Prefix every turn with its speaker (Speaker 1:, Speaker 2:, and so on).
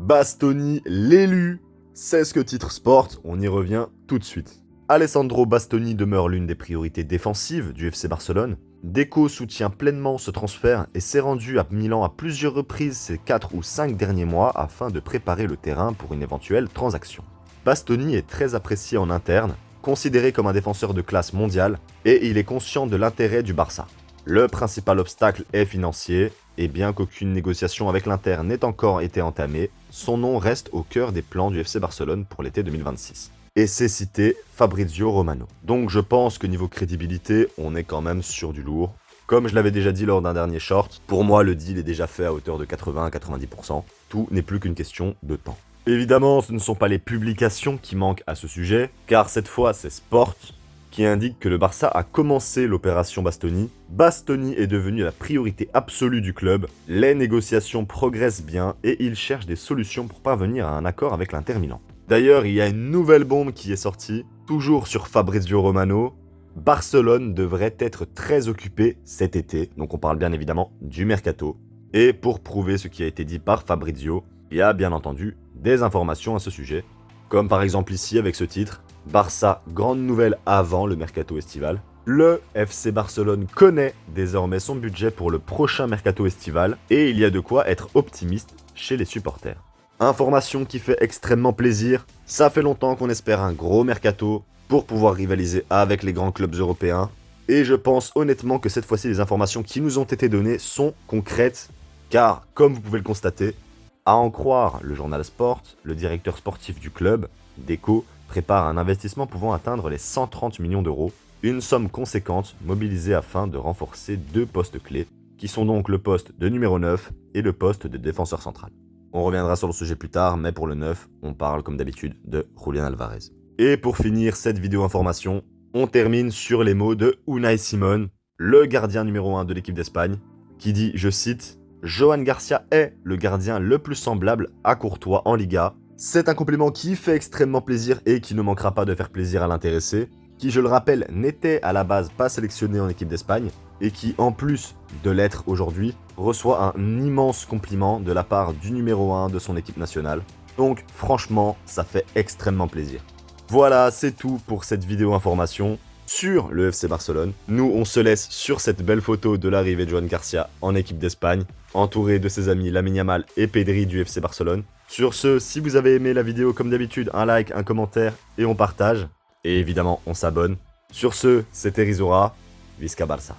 Speaker 1: Bastoni, l'élu. C'est ce que titre Sport, on y revient tout de suite. Alessandro Bastoni demeure l'une des priorités défensives du FC Barcelone. Deco soutient pleinement ce transfert et s'est rendu à Milan à plusieurs reprises ces 4 ou 5 derniers mois afin de préparer le terrain pour une éventuelle transaction. Bastoni est très apprécié en interne, considéré comme un défenseur de classe mondiale, et il est conscient de l'intérêt du Barça. Le principal obstacle est financier, et bien qu'aucune négociation avec l'Inter n'ait encore été entamée, son nom reste au cœur des plans du FC Barcelone pour l'été 2026. Et c'est cité Fabrizio Romano. Donc je pense que niveau crédibilité, on est quand même sur du lourd. Comme je l'avais déjà dit lors d'un dernier short, pour moi le deal est déjà fait à hauteur de 80 à 90%. Tout n'est plus qu'une question de temps. Évidemment, ce ne sont pas les publications qui manquent à ce sujet, car cette fois c'est Sport qui indique que le Barça a commencé l'opération Bastoni. Bastoni est devenu la priorité absolue du club, les négociations progressent bien et il cherche des solutions pour parvenir à un accord avec l'Inter Milan. D'ailleurs, il y a une nouvelle bombe qui est sortie, toujours sur Fabrizio Romano. Barcelone devrait être très occupé cet été, donc on parle bien évidemment du mercato. Et pour prouver ce qui a été dit par Fabrizio, il y a bien entendu des informations à ce sujet, comme par exemple ici avec ce titre, Barça, grande nouvelle avant le mercato estival. Le FC Barcelone connaît désormais son budget pour le prochain mercato estival et il y a de quoi être optimiste chez les supporters. Information qui fait extrêmement plaisir, ça fait longtemps qu'on espère un gros mercato pour pouvoir rivaliser avec les grands clubs européens. Et je pense honnêtement que cette fois-ci les informations qui nous ont été données sont concrètes, car comme vous pouvez le constater, à en croire le journal Sport, le directeur sportif du club, Deco, prépare un investissement pouvant atteindre les 130 millions d'euros, une somme conséquente mobilisée afin de renforcer 2 postes clés, qui sont donc le poste de numéro 9 et le poste de défenseur central. On reviendra sur le sujet plus tard, mais pour le 9, on parle comme d'habitude de Julián Alvarez. Et pour finir cette vidéo information, on termine sur les mots de Unai Simón, le gardien numéro 1 de l'équipe d'Espagne, qui dit, je cite, « Johan Garcia est le gardien le plus semblable à Courtois en Liga. C'est un compliment qui fait extrêmement plaisir et qui ne manquera pas de faire plaisir à l'intéressé, qui, je le rappelle, n'était à la base pas sélectionné en équipe d'Espagne, et qui, en plus de l'être aujourd'hui, reçoit un immense compliment de la part du numéro 1 de son équipe nationale. Donc franchement, ça fait extrêmement plaisir. Voilà, c'est tout pour cette vidéo information sur le FC Barcelone. Nous, on se laisse sur cette belle photo de l'arrivée de Johan Garcia en équipe d'Espagne, entouré de ses amis Lamine Yamal et Pedri du FC Barcelone. Sur ce, si vous avez aimé la vidéo, comme d'habitude, un like, un commentaire et on partage. Et évidemment, on s'abonne. Sur ce, c'était Rizora, Visca Barça.